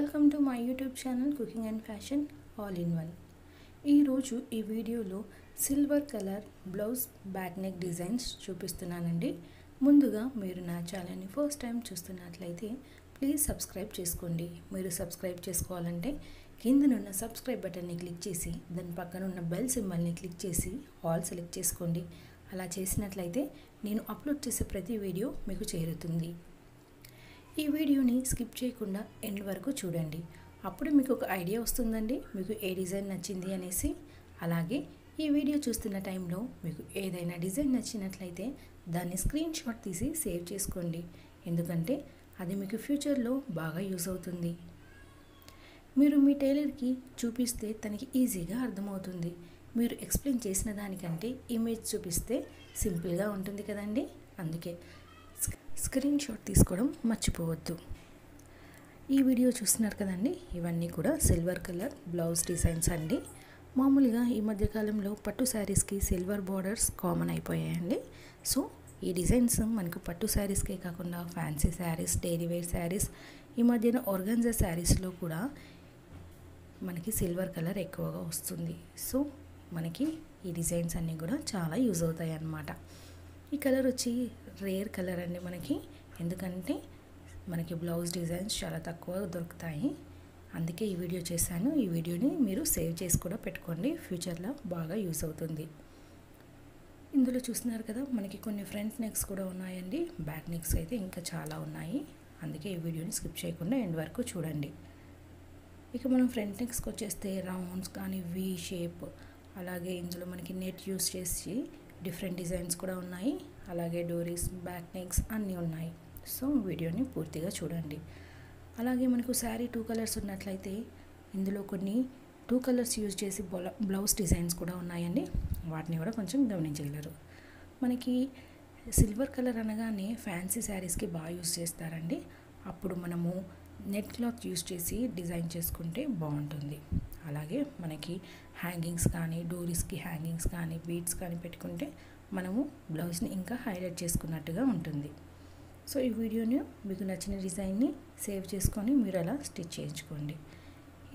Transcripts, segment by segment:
Welcome to my YouTube channel cooking and fashion all in one. ఈరోజు ఈ వీడియోలో silver colour blouse back neck designs చూపిస్తున్నానండి. ముందుగా మీరు నా ఛానల్ని ఫస్ట్ టైం చూస్తున్నట్లయితే ప్లీజ్ సబ్స్క్రైబ్ చేసుకోండి. మీరు సబ్స్క్రైబ్ చేసుకోవాలంటే కిందనున్న సబ్స్క్రైబ్ బటన్ని క్లిక్ చేసి దాని పక్కన ఉన్న బెల్ సింబల్ని క్లిక్ చేసి ఆల్ సెలెక్ట్ చేసుకోండి. అలా చేసినట్లయితే నేను అప్లోడ్ చేసే ప్రతి వీడియో మీకు చేరుతుంది. ఈ వీడియోని స్కిప్ చేయకుండా ఎండ్ వరకు చూడండి. అప్పుడు మీకు ఒక ఐడియా వస్తుందండి మీకు ఏ డిజైన్ నచ్చింది అనేసి. అలాగే ఈ వీడియో చూస్తున్న టైంలో మీకు ఏదైనా డిజైన్ నచ్చినట్లయితే దాన్ని స్క్రీన్ షాట్ తీసి సేవ్ చేసుకోండి. ఎందుకంటే అది మీకు ఫ్యూచర్లో బాగా యూజ్ అవుతుంది. మీరు మీ టైలర్కి చూపిస్తే తనకి ఈజీగా అర్థమవుతుంది. మీరు ఎక్స్ప్లెయిన్ చేసిన దానికంటే ఇమేజ్ చూపిస్తే సింపుల్గా ఉంటుంది కదండి. అందుకే స్క్రీన్ షాట్ తీసుకోవడం మర్చిపోవద్దు. ఈ వీడియో చూస్తున్నారు కదండి, ఇవన్నీ కూడా సిల్వర్ కలర్ బ్లౌజ్ డిజైన్స్ అండి. మామూలుగా ఈ మధ్యకాలంలో పట్టు శారీస్కి సిల్వర్ బార్డర్స్ కామన్ అయిపోయాయండి. సో ఈ డిజైన్స్ మనకు పట్టు శారీస్కే కాకుండా fancy sarees, daily wear sarees, ఈ మధ్యన ఆర్గాన్జా శారీస్లో కూడా మనకి సిల్వర్ కలర్ ఎక్కువగా వస్తుంది. సో మనకి ఈ డిజైన్స్ అన్నీ కూడా చాలా యూజ్ అవుతాయి అన్నమాట. ఈ కలర్ వచ్చి రేర్ కలర్ అండి మనకి, ఎందుకంటే మనకి బ్లౌజ్ డిజైన్స్ చాలా తక్కువ దొరుకుతాయి. అందుకే ఈ వీడియో చేశాను. ఈ వీడియోని మీరు సేవ్ చేసి కూడా పెట్టుకోండి, ఫ్యూచర్లో బాగా యూజ్ అవుతుంది. ఇందులో చూస్తున్నారు కదా మనకి కొన్ని ఫ్రంట్ నెక్స్ కూడా ఉన్నాయండి. బ్యాక్ నెక్స్ అయితే ఇంకా చాలా ఉన్నాయి. అందుకే ఈ వీడియోని స్కిప్ చేయకుండా ఎండ్ వరకు చూడండి. ఇక మనం ఫ్రంట్ నెక్స్కి వచ్చేస్తే రౌండ్స్ కానీ వీ షేప్, అలాగే ఇందులో మనకి నెట్ యూస్ చేసి డిఫరెంట్ డిజైన్స్ కూడా ఉన్నాయి. అలాగే డోరీస్, బ్యాక్ నెక్స్ అన్నీ ఉన్నాయి. సో వీడియోని పూర్తిగా చూడండి. అలాగే మనకు శారీ 2 కలర్స్ ఉన్నట్లయితే ఇందులో కొన్ని 2 కలర్స్ యూజ్ చేసి బ్లౌజ్ డిజైన్స్ కూడా ఉన్నాయండి. వాటిని కూడా కొంచెం గమనించగలరు. మనకి సిల్వర్ కలర్ అనగానే ఫ్యాన్సీ శారీస్కి బాగా యూజ్ చేస్తారండి. అప్పుడు మనము నెట్ క్లాత్ యూజ్ చేసి డిజైన్ చేసుకుంటే బాగుంటుంది. అలాగే మనకి హ్యాంగింగ్స్ కానీ, డోరీస్కి హ్యాంగింగ్స్ కానీ, బీడ్స్ కానీ పెట్టుకుంటే మనము బ్లౌజ్ని ఇంకా హైలైట్ చేసుకున్నట్టుగా ఉంటుంది. సో ఈ వీడియోని మీకు నచ్చిన డిజైన్ని సేవ్ చేసుకొని మీరు అలా స్టిచ్ చేయించుకోండి.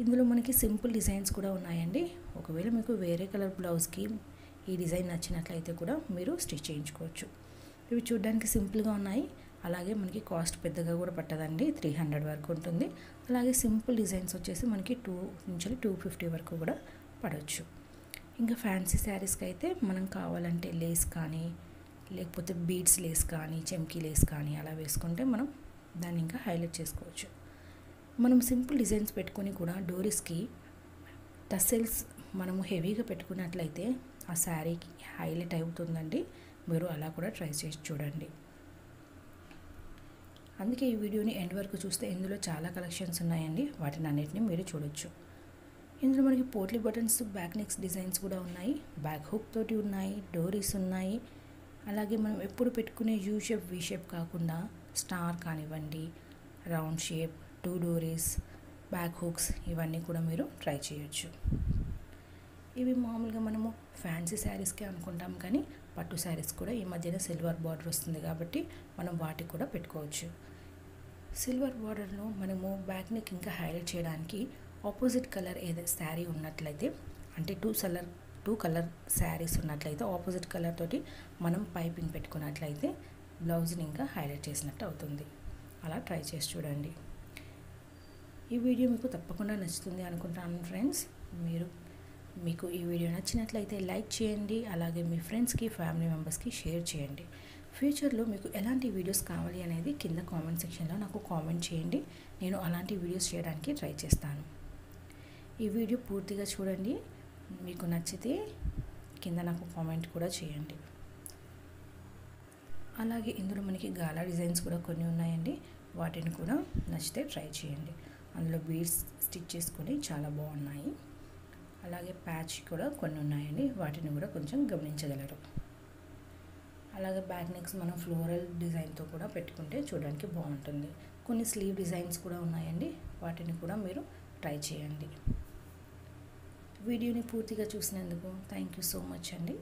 ఇందులో మనకి సింపుల్ డిజైన్స్ కూడా ఉన్నాయండి. ఒకవేళ మీకు వేరే కలర్ బ్లౌజ్కి ఈ డిజైన్ నచ్చినట్లయితే కూడా మీరు స్టిచ్ చేయించుకోవచ్చు. ఇవి చూడడానికి సింపుల్గా ఉన్నాయి. అలాగే మనకి కాస్ట్ పెద్దగా కూడా పట్టదండి, 300 వరకు ఉంటుంది. అలాగే సింపుల్ డిజైన్స్ వచ్చేసి మనకి 2 నుంచి 250 వరకు కూడా పడవచ్చు. ఇంకా ఫ్యాన్సీ శారీస్కి అయితే మనం కావాలంటే లేస్ కానీ, లేకపోతే బీడ్స్ లేస్ కానీ, చెమ్కీ లేస్ కానీ అలా వేసుకుంటే మనం దాన్ని ఇంకా హైలైట్ చేసుకోవచ్చు. మనం సింపుల్ డిజైన్స్ పెట్టుకొని కూడా డోరీస్కి టసెల్స్ మనము హెవీగా పెట్టుకున్నట్లయితే ఆ శారీకి హైలైట్ అవుతుందండి. మీరు అలా కూడా ట్రై చేసి చూడండి. అందుకే ఈ వీడియోని ఎండ్ వరకు చూస్తే ఇందులో చాలా కలెక్షన్స్ ఉన్నాయండి. వాటిని అన్నిటిని మీరు చూడొచ్చు. ఇందులో మనకి potli buttons, back next designs కూడా ఉన్నాయి. బ్యాక్ హుక్ తోటి ఉన్నాయి, డోరీస్ ఉన్నాయి. అలాగే మనం ఎప్పుడు పెట్టుకునే యూ షేప్, వీ షేప్ కాకుండా స్టార్ కానివ్వండి, రౌండ్ షేప్, 2 డోరీస్, బ్యాక్ హుక్స్ ఇవన్నీ కూడా మీరు ట్రై చేయొచ్చు. ఇవి మామూలుగా మనము ఫ్యాన్సీ శారీస్కే అనుకుంటాం, కానీ పట్టు శారీస్ కూడా ఈ మధ్యన సిల్వర్ బార్డర్ వస్తుంది కాబట్టి మనం వాటికి కూడా పెట్టుకోవచ్చు. సిల్వర్ బార్డర్లో మనము బ్యాక్ నెక్ ఇంకా హైలైట్ చేయడానికి ఆపోజిట్ కలర్ ఏదైతే శారీ ఉన్నట్లయితే, అంటే 2 కలర్ శారీస్ ఉన్నట్లయితే ఆపోజిట్ కలర్ తోటి మనం పైపింగ్ పెట్టుకున్నట్లయితే బ్లౌజ్ని ఇంకా హైలైట్ చేసినట్టు అవుతుంది. అలా ట్రై చేసి చూడండి. ఈ వీడియో మీకు తప్పకుండా నచ్చుతుంది అనుకుంటున్నాను ఫ్రెండ్స్. మీకు ఈ వీడియో నచ్చినట్లయితే లైక్ చేయండి. అలాగే మీ ఫ్రెండ్స్కి, ఫ్యామిలీ మెంబర్స్కి షేర్ చేయండి. ఫ్యూచర్లో మీకు ఎలాంటి వీడియోస్ కావాలి అనేది కింద కామెంట్ సెక్షన్లో నాకు కామెంట్ చేయండి. నేను అలాంటి వీడియోస్ చేయడానికి ట్రై చేస్తాను. ఈ వీడియో పూర్తిగా చూడండి. మీకు నచ్చితే కింద నాకు కామెంట్ కూడా చేయండి. అలాగే ఇందులో మనకి గాలా డిజైన్స్ కూడా కొన్ని ఉన్నాయండి. వాటిని కూడా నచ్చితే ట్రై చేయండి. అందులో బీడ్స్ స్టిచ్ చేసుకొని చాలా బాగున్నాయి. అలాగే ప్యాచ్ కూడా కొన్ని ఉన్నాయండి. వాటిని కూడా కొంచెం గమనించగలరు. అలాగే బ్యాక్ నెక్స్ మనం ఫ్లోరల్ డిజైన్తో కూడా పెట్టుకుంటే చూడడానికి బాగుంటుంది. కొన్ని స్లీవ్ డిజైన్స్ కూడా ఉన్నాయండి. వాటిని కూడా మీరు ట్రై చేయండి. వీడియోని పూర్తిగా చూసినందుకు థ్యాంక్ యూ సో మచ్ అండి.